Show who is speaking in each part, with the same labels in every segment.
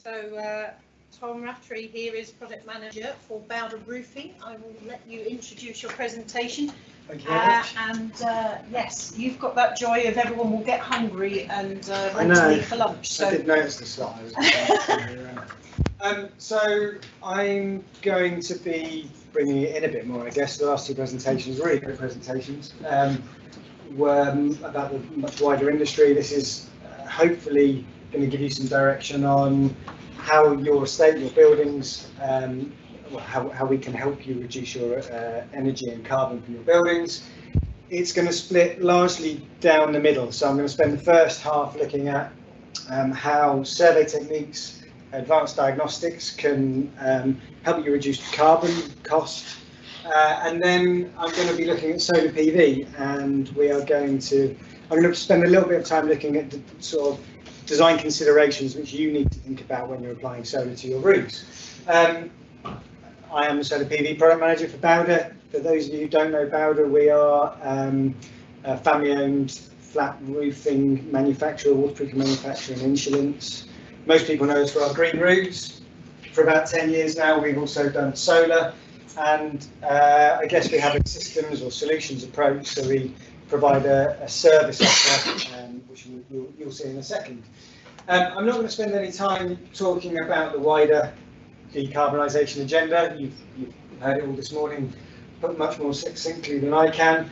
Speaker 1: So Tom Raftery here is Project Manager for Ballasted Roofing. I will let you introduce your presentation.
Speaker 2: Thank you very much.
Speaker 1: And yes, you've got that joy of everyone will get hungry and want to leave for lunch. So
Speaker 2: I did notice the slide. So I'm going to be bringing it in a bit more, I guess. The last two presentations, really great presentations, were about the much wider industry. This is hopefully going to give you some direction on how your estate, your buildings, how we can help you reduce your energy and carbon from your buildings. It's going to split largely down the middle. So I'm going to spend the first half looking at how survey techniques, advanced diagnostics can help you reduce carbon cost. And then I'm going to be looking at solar PV, and I'm going to spend a little bit of time looking at the sort of design considerations which you need to think about when you're applying solar to your roofs. I am the solar PV product manager for Ballasted. For those of you who don't know Ballasted, we are a family-owned flat roofing manufacturer, waterproofing manufacturer and insulants. Most people know us for our green roofs. For about 10 years now, we've also done solar, and I guess we have a systems or solutions approach, so we provide a service offer, which you'll see in a second. I'm not going to spend any time talking about the wider decarbonisation agenda. You've heard it all this morning, but much more succinctly than I can.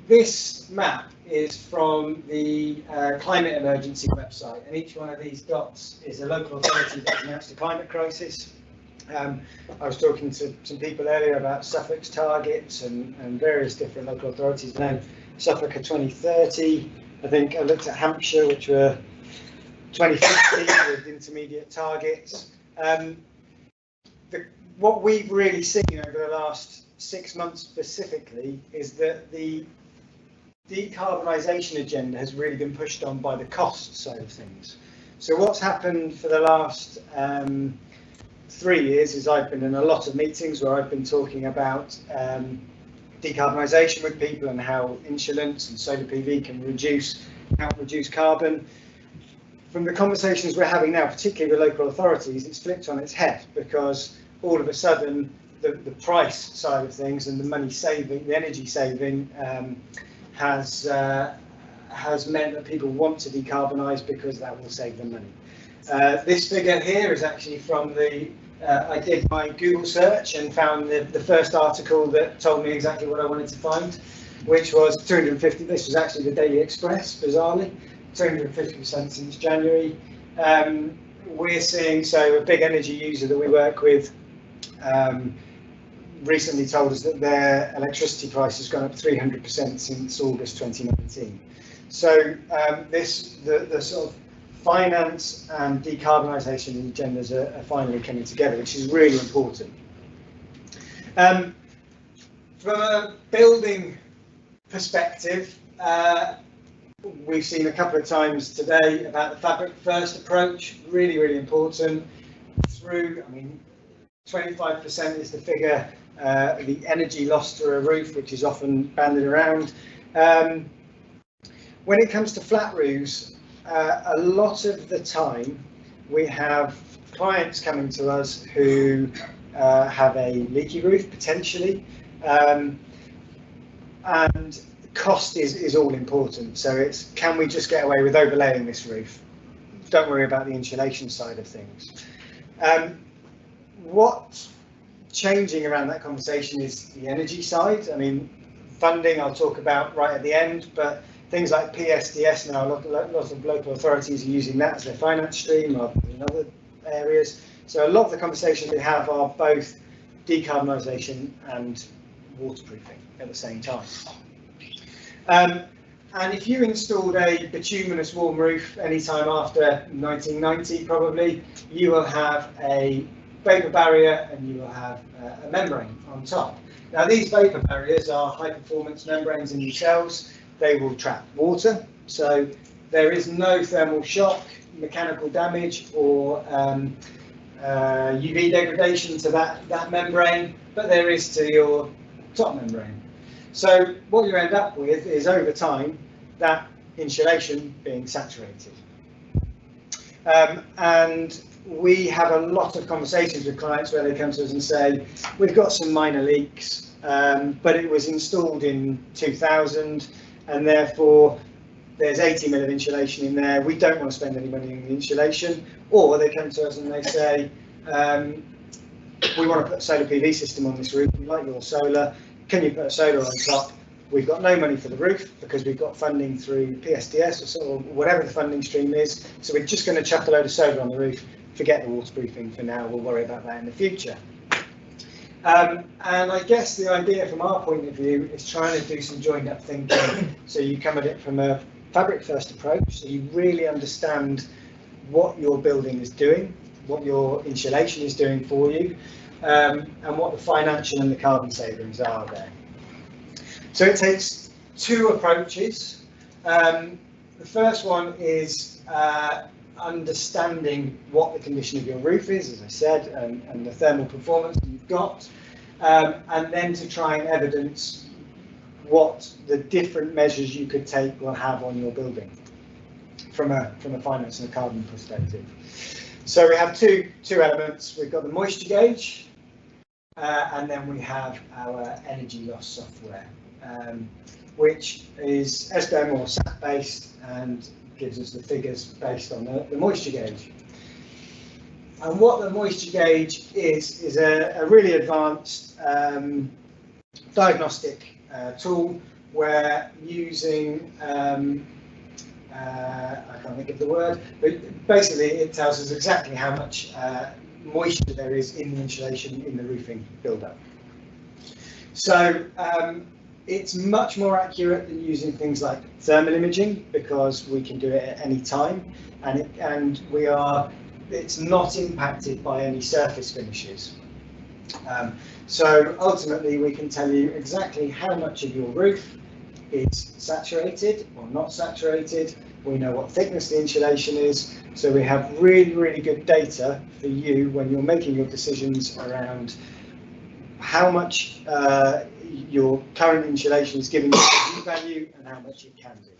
Speaker 2: This map is from the climate emergency website, and each one of these dots is a local authority that's announced a climate crisis. I was talking to some people earlier about Suffolk's targets and various different local authorities. Now, Suffolk are 2030. I think I looked at Hampshire, which were 2050 with intermediate targets. What we've really seen over the last 6 months specifically is that the decarbonisation agenda has really been pushed on by the cost side of things. So what's happened for the last 3 years is I've been in a lot of meetings where I've been talking about decarbonisation with people and how insulants and solar PV can help reduce carbon. From the conversations we're having now, particularly with local authorities, it's flipped on its head, because all of a sudden the price side of things and the money saving, the energy saving has meant that people want to decarbonise because that will save them money. This figure here is actually from I did my Google search and found the first article that told me exactly what I wanted to find, which was 250. This was actually the Daily Express, bizarrely, 250% since January. We're seeing, so a big energy user that we work with recently told us that their electricity price has gone up 300% since August 2019. So the sort of finance and decarbonisation agendas are finally coming together, which is really important. From a building perspective, we've seen a couple of times today about the fabric first approach, really important. 25% is the figure, the energy lost through a roof, which is often banded around. When it comes to flat roofs, a lot of the time we have clients coming to us who have a leaky roof potentially, and cost is all important. So it's, can we just get away with overlaying this roof? Don't worry about the insulation side of things. What's changing around that conversation is the energy side. I mean, funding I'll talk about right at the end, but things like PSDS now, a lot of local authorities are using that as their finance stream, or in other areas. So a lot of the conversations we have are both decarbonisation and waterproofing at the same time. And if you installed a bituminous warm roof anytime after 1990, probably, you will have a vapour barrier and you will have a membrane on top. Now, these vapour barriers are high performance membranes in themselves. They will trap water, so there is no thermal shock, mechanical damage or UV degradation to that membrane, but there is to your top membrane. So what you end up with is, over time, that insulation being saturated. And we have a lot of conversations with clients where they come to us and say, we've got some minor leaks, but it was installed in 2000, and therefore there's 80 mil of insulation in there. We don't want to spend any money on the insulation. Or they come to us and they say, we want to put a solar PV system on this roof. We like your solar. Can you put a solar on top? We've got no money for the roof because we've got funding through PSDS or whatever the funding stream is. So we're just going to chuck a load of solar on the roof. Forget the waterproofing for now. We'll worry about that in the future. And I guess the idea from our point of view is trying to do some joined up thinking. So you come at it from a fabric first approach. So you really understand what your building is doing, what your insulation is doing for you, and what the financial and the carbon savings are there. So it takes two approaches. The first one is understanding what the condition of your roof is, as I said, and the thermal performance that you've got, and then to try and evidence what the different measures you could take will have on your building from a finance and a carbon perspective. So we have two elements. We've got the moisture gauge, and then we have our energy loss software, which is SBM or SAP based and gives us the figures based on the moisture gauge. And what the moisture gauge is a really advanced diagnostic tool where using I can't think of the word, but basically it tells us exactly how much moisture there is in the insulation in the roofing build-up. So it's much more accurate than using things like thermal imaging because we can do it at any time, and it's not impacted by any surface finishes. So ultimately we can tell you exactly how much of your roof is saturated or not saturated. We know what thickness the insulation is, so we have really good data for you when you're making your decisions around how much your current insulation is giving you a value and how much it can do.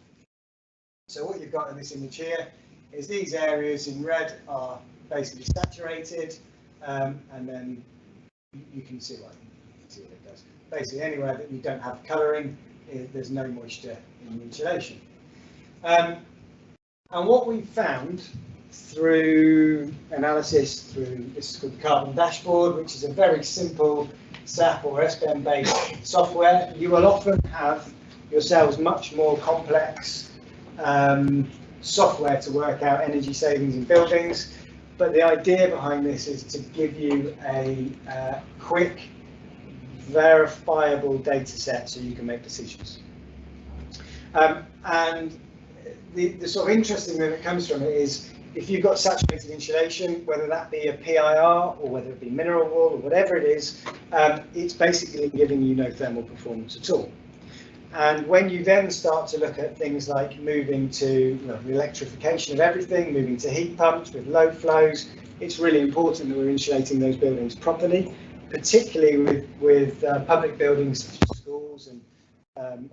Speaker 2: So what you've got in this image here is these areas in red are basically saturated, and then you can see what it does. Basically anywhere that you don't have colouring, there's no moisture in the insulation. And what we found through analysis, this is called the Carbon Dashboard, which is a very simple SAP or SBM based software. You will often have yourselves much more complex software to work out energy savings in buildings, but the idea behind this is to give you a quick, verifiable data set so you can make decisions. And the sort of interesting thing that comes from it is if you've got saturated insulation, whether that be a PIR or whether it be mineral wool or whatever it is, it's basically giving you no thermal performance at all. And when you then start to look at things like moving to the electrification of everything, moving to heat pumps with low flows, it's really important that we're insulating those buildings properly, particularly with public buildings such as schools and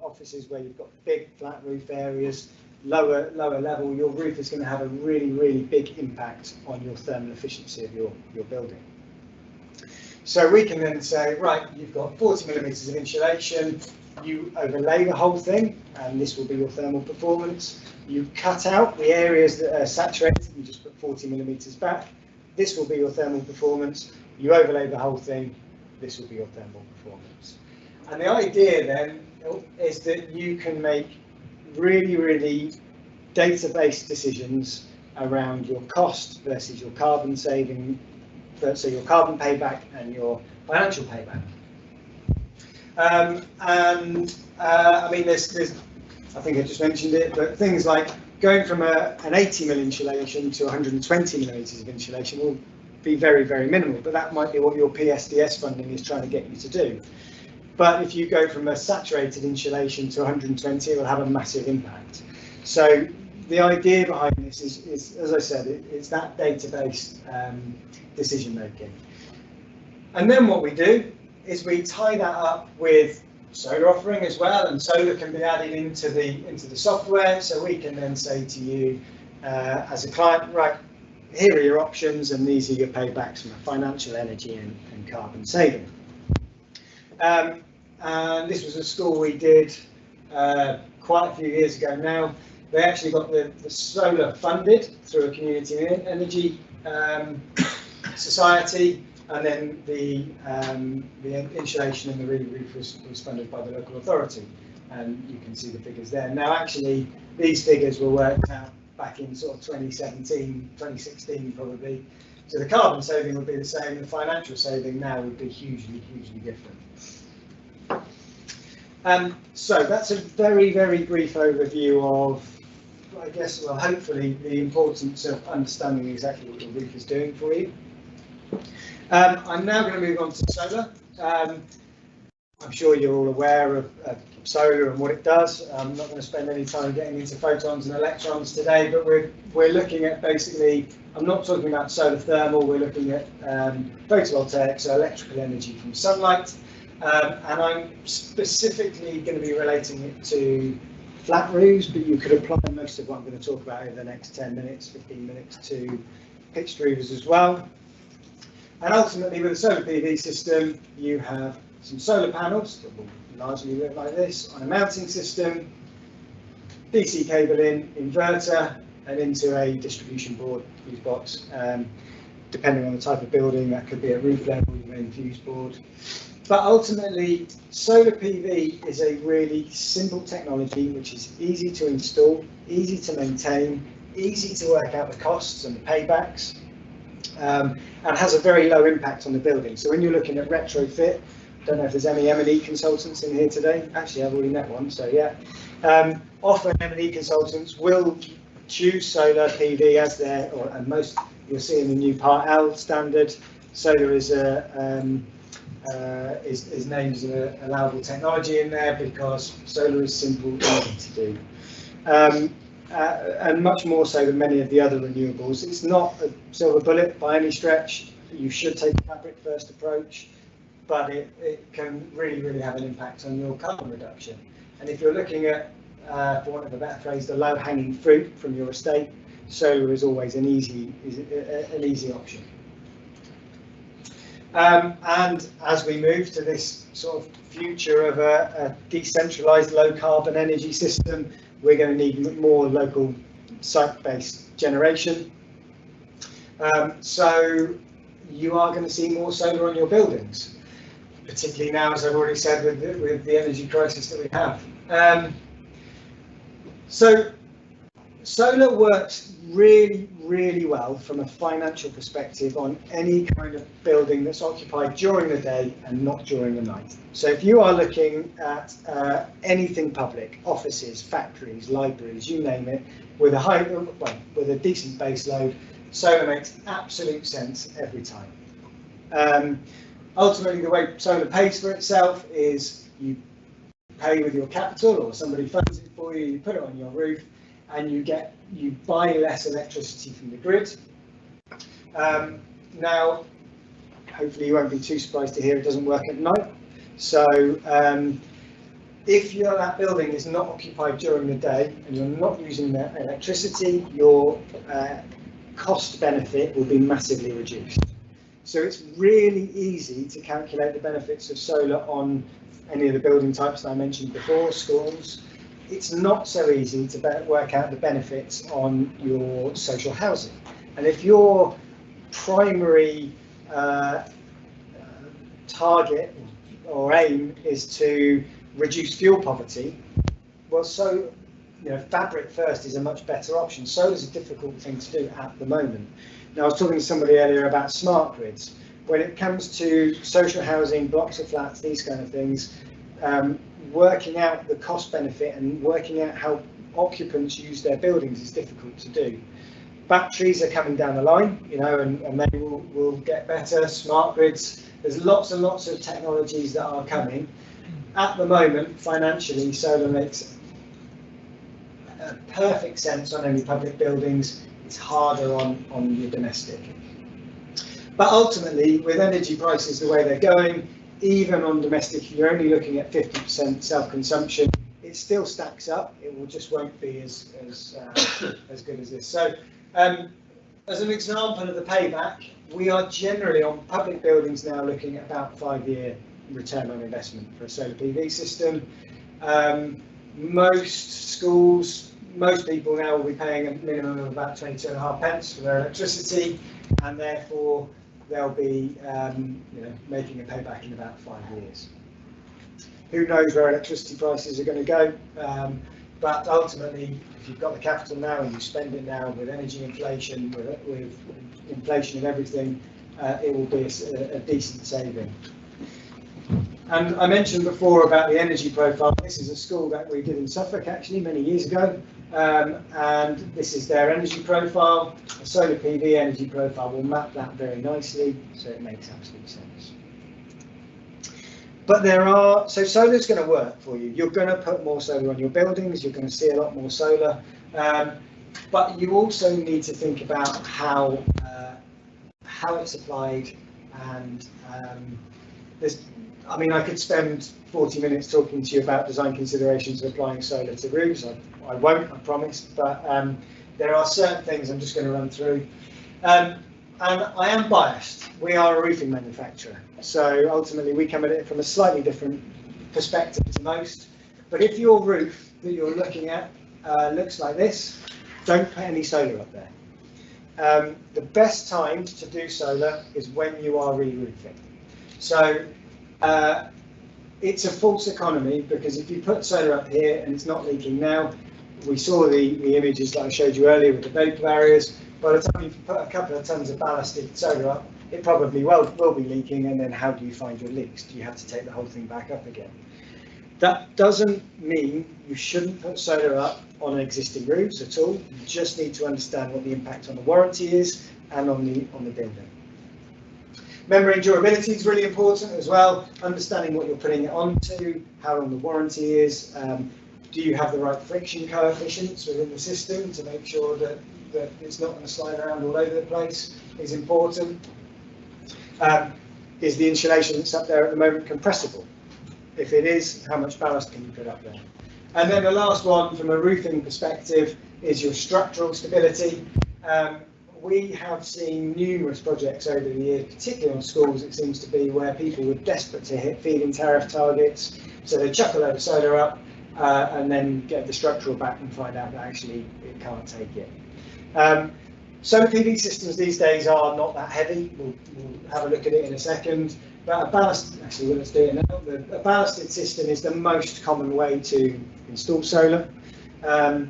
Speaker 2: offices where you've got big flat roof areas. Lower level, your roof is going to have a really big impact on your thermal efficiency of your building. So we can then say, right, you've got 40 millimetres of insulation, you overlay the whole thing, and this will be your thermal performance. You cut out the areas that are saturated, you just put 40 millimetres back, this will be your thermal performance. You overlay the whole thing, this will be your thermal performance. And the idea then is that you can make really data-based decisions around your cost versus your carbon saving, so your carbon payback and your financial payback. I mean, there's I think I just mentioned it, but things like going from an 80 mil insulation to 120 millimetres of insulation will be very minimal, but that might be what your PSDS funding is trying to get you to do. But if you go from a saturated insulation to 120, it will have a massive impact. So the idea behind this is as I said, it's that data-based decision making. And then what we do is we tie that up with solar offering as well, and solar can be added into the software. So we can then say to you as a client, right, here are your options, and these are your paybacks from a financial, energy and carbon saving. And this was a school we did quite a few years ago now. They actually got the solar funded through a community energy society, and then the insulation and the re-roof was funded by the local authority. And you can see the figures there. Now, actually, these figures were worked out back in sort of 2017, 2016 probably. So the carbon saving would be the same. The financial saving now would be hugely, hugely different. So that's a very, very brief overview of, I guess, well, hopefully the importance of understanding exactly what your roof is doing for you. I'm now going to move on to solar. I'm sure you're all aware of solar and what it does. I'm not going to spend any time getting into photons and electrons today, but we're looking at basically, I'm not talking about solar thermal, we're looking at photovoltaic, so electrical energy from sunlight. And I'm specifically going to be relating it to flat roofs, but you could apply most of what I'm going to talk about over the next 10 minutes, 15 minutes to pitched roofs as well. And ultimately, with a solar PV system, you have some solar panels that will largely look like this on a mounting system, DC cable in, inverter, and into a distribution board fuse box. Depending on the type of building, that could be at roof level, your main fuse board. But ultimately, solar PV is a really simple technology which is easy to install, easy to maintain, easy to work out the costs and the paybacks, and has a very low impact on the building. So when you're looking at retrofit, I don't know if there's any M&E consultants in here today. Actually, I've already met one, so yeah. Often M&E consultants will choose solar PV as their, and most you'll see in the new Part L standard, solar is named as an allowable technology in there because solar is simple, easy to do. And much more so than many of the other renewables. It's not a silver bullet by any stretch. You should take a fabric first approach, but it can really, really have an impact on your carbon reduction. And if you're looking at, for want of a better phrase, the low-hanging fruit from your estate, solar is always an easy option. And as we move to this sort of future of a decentralized low-carbon energy system, we're going to need more local site-based generation. So you are going to see more solar on your buildings, particularly now, as I've already said, with the energy crisis that we have. So solar works really, really well from a financial perspective on any kind of building that's occupied during the day and not during the night. So if you are looking at anything public, offices, factories, libraries, you name it, with a decent base load, solar makes absolute sense every time. Ultimately, the way solar pays for itself is you pay with your capital, or somebody funds it for you, you put it on your roof, and you buy less electricity from the grid. Now, hopefully you won't be too surprised to hear it doesn't work at night. So if that building is not occupied during the day and you're not using that electricity, your cost benefit will be massively reduced. So it's really easy to calculate the benefits of solar on any of the building types that I mentioned before, schools. It's not so easy to work out the benefits on your social housing. And if your primary target or aim is to reduce fuel poverty, well, fabric first is a much better option. Solar is a difficult thing to do at the moment. Now, I was talking to somebody earlier about smart grids. When it comes to social housing, blocks of flats, these kind of things, working out the cost benefit and working out how occupants use their buildings is difficult to do. Batteries are coming down the line, and they will get better. Smart grids, there's lots and lots of technologies that are coming. At the moment, financially, solar makes perfect sense on any public buildings. It's harder on your domestic. But ultimately, with energy prices the way they're going, even on domestic, if you're only looking at 50% self-consumption, it still stacks up. It just won't be as good as this. So as an example of the payback, we are generally on public buildings now looking at about 5-year return on investment for a solar PV system. Most schools, most people now will be paying a minimum of about 22.5 pence for their electricity, and therefore they'll be making a payback in about 5 years. Who knows where electricity prices are going to go, but ultimately, if you've got the capital now and you spend it now with energy inflation, with inflation and everything, it will be a decent saving. And I mentioned before about the energy profile. This is a school that we did in Suffolk actually many years ago, and this is their energy profile. A solar PV energy profile will map that very nicely, so it makes absolute sense. But so solar's going to work for you. You're going to put more solar on your buildings, you're going to see a lot more solar, but you also need to think about how it's applied, and I could spend 40 minutes talking to you about design considerations of applying solar to roofs. I won't, I promise, but there are certain things I'm just going to run through. And I am biased. We are a roofing manufacturer, so ultimately we come at it from a slightly different perspective to most. But if your roof that you're looking at looks like this, don't put any solar up there. The best time to do solar is when you are re-roofing. So it's a false economy, because if you put solar up here and it's not leaking now, we saw the images that I showed you earlier with the vapor barriers. By the time you've put a couple of tons of ballasted solar up, it probably will be leaking, and then how do you find your leaks? Do you have to take the whole thing back up again? That doesn't mean you shouldn't put solar up on existing roofs at all. You just need to understand what the impact on the warranty is and on the building. Membrane durability is really important as well. Understanding what you're putting it onto, how long the warranty is. Do you have the right friction coefficients within the system to make sure that it's not going to slide around all over the place is important. Is the insulation that's up there at the moment compressible? If it is, how much ballast can you put up there? And then the last one from a roofing perspective is your structural stability. We have seen numerous projects over the years, particularly on schools, it seems to be, where people were desperate to hit feed-in tariff targets, so they chuck a load of solar up and then get the structural back and find out that actually it can't take it. Solar PV systems these days are not that heavy. We'll have a look at it in a second. But a ballasted system is the most common way to install solar. A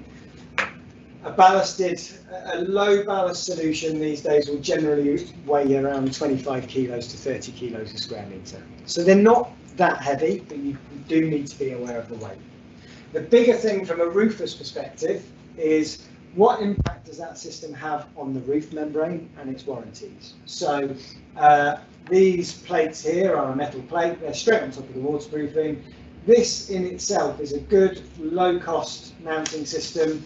Speaker 2: low ballast solution these days will generally weigh around 25 kilos to 30 kilos a square metre. So they're not that heavy, but you do need to be aware of the weight. The bigger thing from a roofer's perspective is what impact does that system have on the roof membrane and its warranties. So these plates here are a metal plate, they're straight on top of the waterproofing. This in itself is a good low-cost mounting system.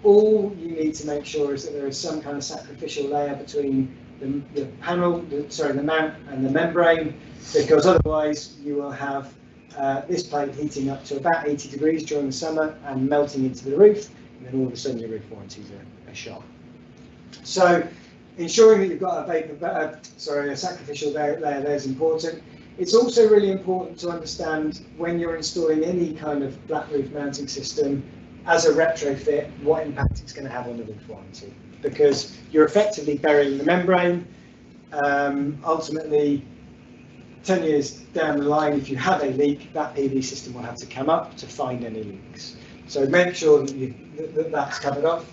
Speaker 2: All you need to make sure is that there is some kind of sacrificial layer between the mount and the membrane, because otherwise you will have this plate heating up to about 80 degrees during the summer and melting into the roof, and then all of a sudden your roof warranties are shot. So ensuring that you've got a sacrificial layer there is important. It's also really important to understand when you're installing any kind of flat roof mounting system as a retrofit, what impact it's going to have on the roof warranty, because you're effectively burying the membrane. Ultimately, 10 years down the line, if you have a leak, that PV system will have to come up to find any leaks. So make sure that that's covered off.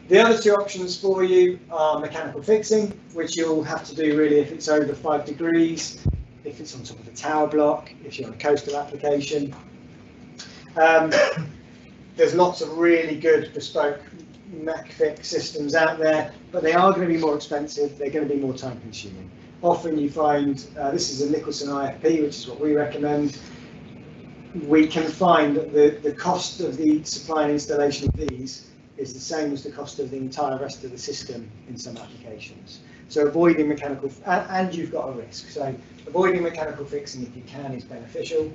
Speaker 2: The other two options for you are mechanical fixing, which you'll have to do really if it's over 5 degrees, if it's on top of a tower block, if you're on a coastal application. There's lots of really good bespoke mech fix systems out there, but they are going to be more expensive, they're going to be more time consuming. Often you find, this is a Nicholson IFP, which is what we recommend. We can find that the cost of the supply and installation of these is the same as the cost of the entire rest of the system in some applications. So avoiding mechanical, and you've got a risk, so avoiding mechanical fixing if you can is beneficial.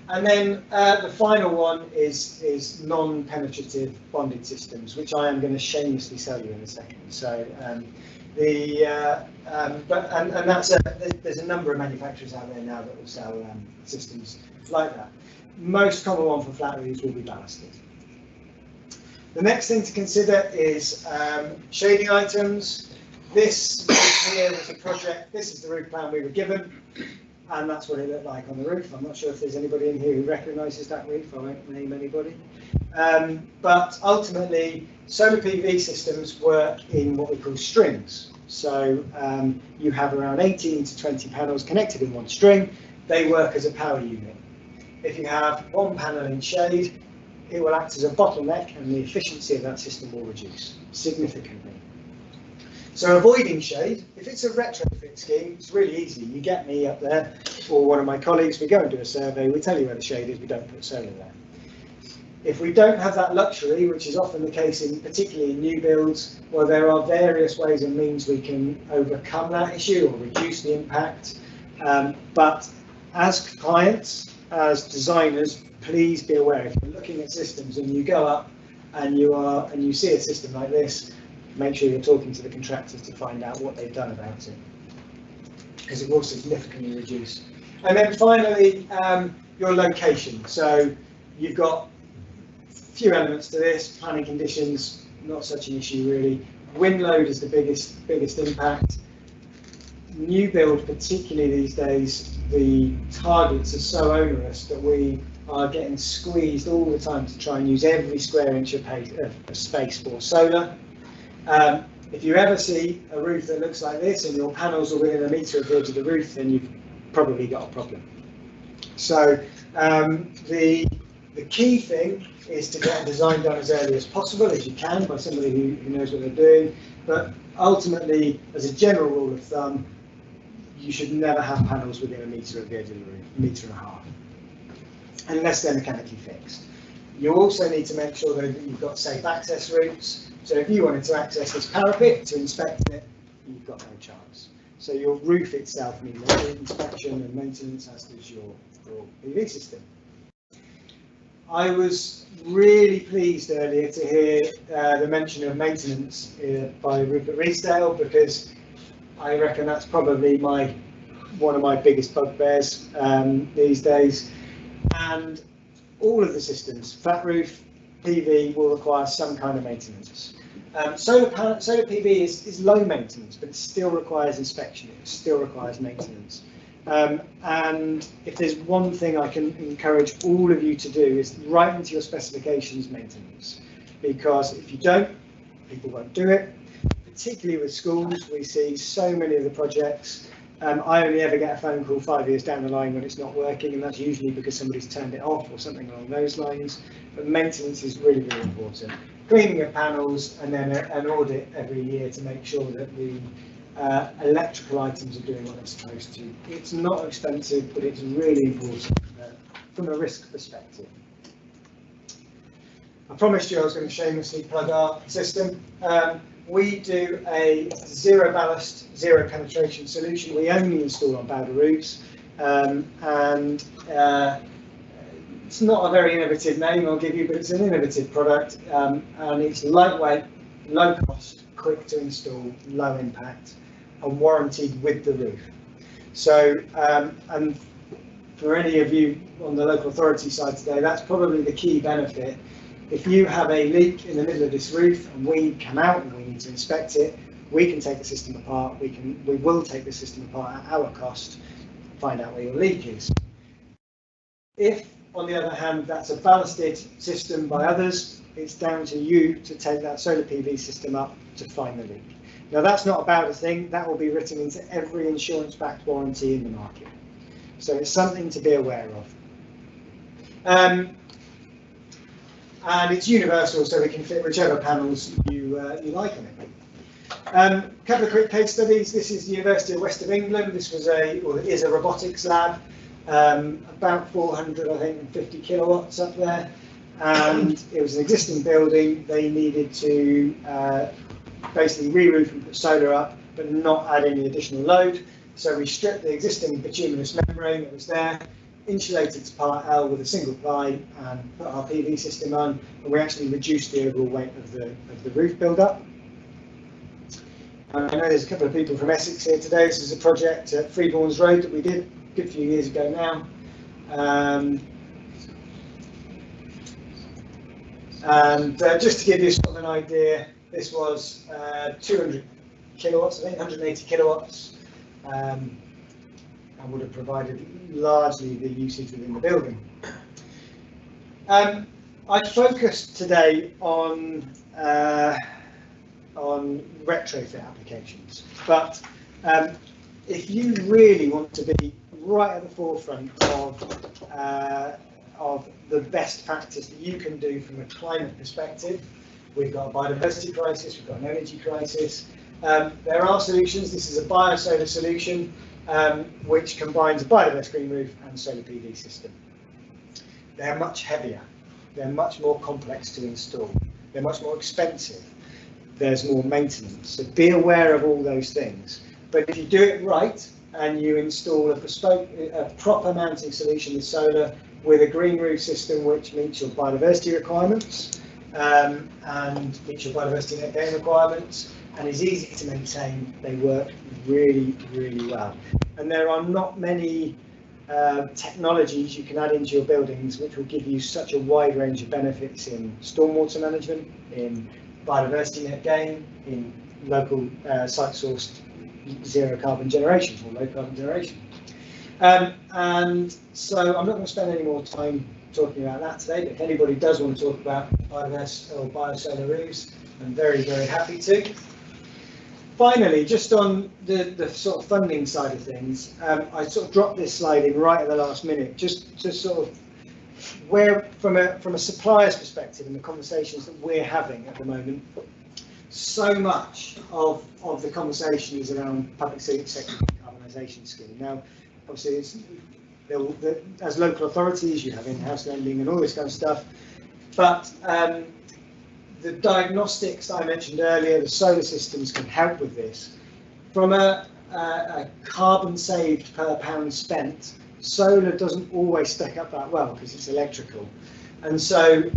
Speaker 2: And then the final one is non-penetrative bonded systems, which I am going to shamelessly sell you in a second. So there's a number of manufacturers out there now that will sell systems like that. Most common one for flat roofs will be ballasted. The next thing to consider is shading items. This here was a project. This is the roof plan we were given. And that's what it looked like on the roof. I'm not sure if there's anybody in here who recognises that roof. I won't name anybody. But ultimately, solar PV systems work in what we call strings. So you have around 18 to 20 panels connected in one string. They work as a power unit. If you have one panel in shade, it will act as a bottleneck and the efficiency of that system will reduce significantly. So avoiding shade, if it's a retrofit scheme, it's really easy. You get me up there or one of my colleagues, we go and do a survey, we tell you where the shade is, we don't put solar there. If we don't have that luxury, which is often the case particularly in new builds, well, there are various ways and means we can overcome that issue or reduce the impact. But as clients, as designers, please be aware, if you're looking at systems and you go up and you see a system like this, make sure you're talking to the contractors to find out what they've done about it, because it will significantly reduce. And then finally, your location. So you've got a few elements to this. Planning conditions, not such an issue really. Wind load is the biggest impact. New build, particularly these days, the targets are so onerous that we are getting squeezed all the time to try and use every square inch of space for solar. If you ever see a roof that looks like this and your panels are within a metre of the edge of the roof, then you've probably got a problem. So the key thing is to get a design done as early as possible, as you can, by somebody who knows what they're doing. But ultimately, as a general rule of thumb, you should never have panels within a metre of the edge of the roof, 1.5 metres, unless they're mechanically fixed. You also need to make sure that you've got safe access routes. So if you wanted to access this parapet to inspect it, you've got no chance. So your roof itself needs inspection and maintenance, as does your PV system. I was really pleased earlier to hear the mention of maintenance by Rupert Riesdale, because I reckon that's probably one of my biggest bugbears these days. And all of the systems, flat roof, PV, will require some kind of maintenance. Solar PV is low maintenance, but it still requires inspection, it still requires maintenance. And if there's one thing I can encourage all of you to do is write into your specifications maintenance, because if you don't, people won't do it. Particularly with schools, we see so many of the projects. I only ever get a phone call 5 years down the line when it's not working, and that's usually because somebody's turned it off or something along those lines. But maintenance is really, really important. Cleaning of panels, and then an audit every year to make sure that the electrical items are doing what they're supposed to. It's not expensive, but it's really important from a risk perspective. I promised you I was going to shamelessly plug our system. We do a zero ballast, zero penetration solution. We only install on powder roofs, and it's not a very innovative name I'll give you, but it's an innovative product, and it's lightweight, low cost, quick to install, low impact, and warranted with the roof. So, and for any of you on the local authority side today, that's probably the key benefit. If you have a leak in the middle of this roof and we come out and we need to inspect it, we can take the system apart. We will take the system apart at our cost, find out where your leak is. If, on the other hand, that's a ballasted system by others, it's down to you to take that solar PV system up to find the leak. Now, that's not about a thing. That will be written into every insurance-backed warranty in the market. So it's something to be aware of. And it's universal, so we can fit whichever panels you like on it. A couple of quick case studies. This is the University of West of England. This was is a robotics lab, about 450 kilowatts up there, and it was an existing building. They needed to basically re-roof and put solar up, but not add any additional load. So we stripped the existing bituminous membrane that was there. insulated to part L with a single ply and put our PV system on, and we actually reduced the overall weight of the roof build-up. I know there's a couple of people from Essex here today. This is a project at Freeborns Road that we did a good few years ago now. Just to give you sort of an idea, this was 200 kilowatts, I think 180 kilowatts, and would have provided largely the usage within the building. I focused today on retrofit applications, but if you really want to be right at the forefront of the best practice that you can do from a climate perspective, we've got a biodiversity crisis, we've got an energy crisis. There are solutions. This is a biosolar solution which combines a biodiverse green roof and solar PV system. They're much heavier, they're much more complex to install, they're much more expensive, there's more maintenance. So be aware of all those things. But if you do it right and you install a proper mounting solution with solar, with a green roof system which meets your biodiversity requirements and meets your biodiversity net gain requirements and is easy to maintain, they work really, really well. And there are not many technologies you can add into your buildings which will give you such a wide range of benefits in stormwater management, in biodiversity net gain, in local site-sourced zero carbon generation or low carbon generation. And so I'm not going to spend any more time talking about that today, but if anybody does want to talk about biodiverse or biosolar roofs, I'm very, very happy to. Finally, just on the sort of funding side of things, I sort of dropped this slide in right at the last minute, just to sort of where, from a supplier's perspective and the conversations that we're having at the moment, so much of the conversation is around public sector decarbonisation scheme. Now, obviously, as local authorities, you have in-house lending and all this kind of stuff, but the diagnostics I mentioned earlier, the solar systems can help with this. From a carbon saved per pound spent, solar doesn't always stack up that well because it's electrical. And so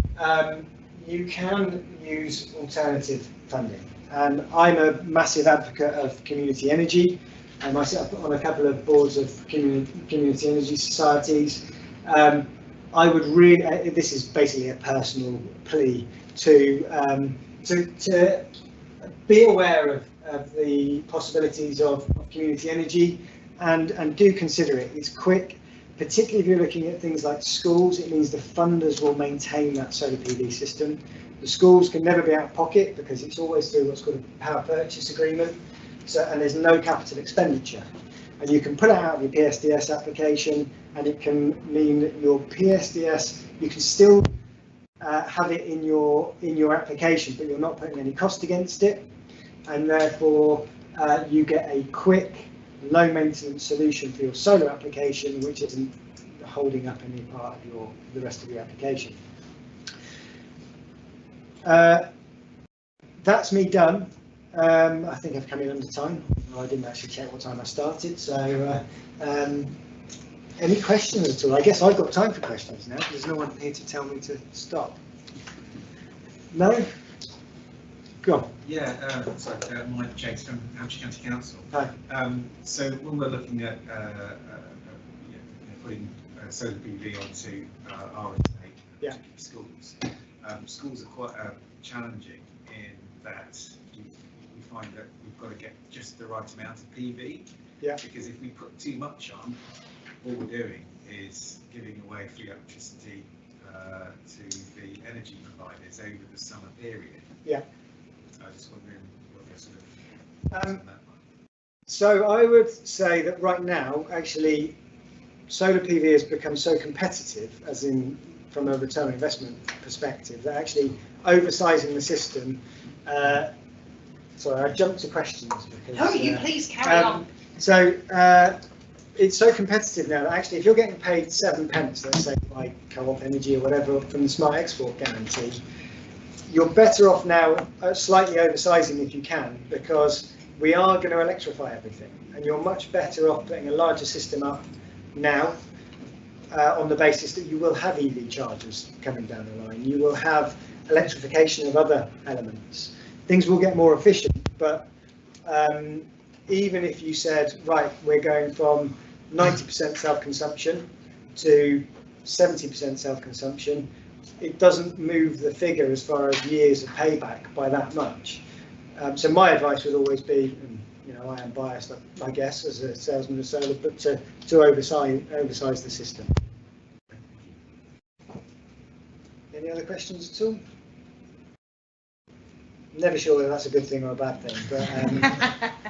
Speaker 2: you can use alternative funding. And I'm a massive advocate of community energy. I sit up on a couple of boards of community energy societies. I would really, this is basically a personal plea to be aware of the possibilities of community energy and do consider it. It's quick, particularly if you're looking at things like schools. It means the funders will maintain that solar PV system. The schools can never be out of pocket because it's always through what's called a power purchase agreement. So, and there's no capital expenditure. And you can put it out of your PSDS application, and it can mean that your PSDS, you can still have it in your application, but you're not putting any cost against it, and therefore you get a quick, low maintenance solution for your solar application, which isn't holding up any part of the rest of your application. That's me done. I think I've come in under time. Well, I didn't actually check what time I started, so any questions at all? I guess I've got time for questions now. There's no one here to tell me to stop. No? Go on.
Speaker 3: Yeah, sorry, Mike Jakes from Hampshire County Council.
Speaker 2: Hi.
Speaker 3: So when we're looking at putting solar PV onto our estate, schools, schools are quite challenging in that we find that we've got to get just the right amount of PV. Yeah. Because if we put too much on, all we're doing is giving away free electricity to the energy providers over the summer period. Yeah. I was just wondering what your sort of on that one.
Speaker 2: So I would say that right now, actually, solar PV has become so competitive, as in from a return on investment perspective, that actually oversizing the system. Sorry, I jumped to questions because.
Speaker 1: No, you please carry on.
Speaker 2: So it's so competitive now that actually, if you're getting paid 7 pence, let's say by Co-op Energy or whatever, from the Smart Export Guarantee, you're better off now slightly oversizing if you can, because we are going to electrify everything, and you're much better off putting a larger system up now, on the basis that you will have EV chargers coming down the line. You will have electrification of other elements. Things will get more efficient, but even if you said, right, we're going from 90% self-consumption to 70% self-consumption, it doesn't move the figure as far as years of payback by that much. So my advice would always be, and you know, I am biased, I guess, as a salesman of solar, but to oversize the system. Any other questions at all? Never sure whether that's a good thing or a bad thing, but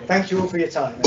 Speaker 2: thank you all for your time.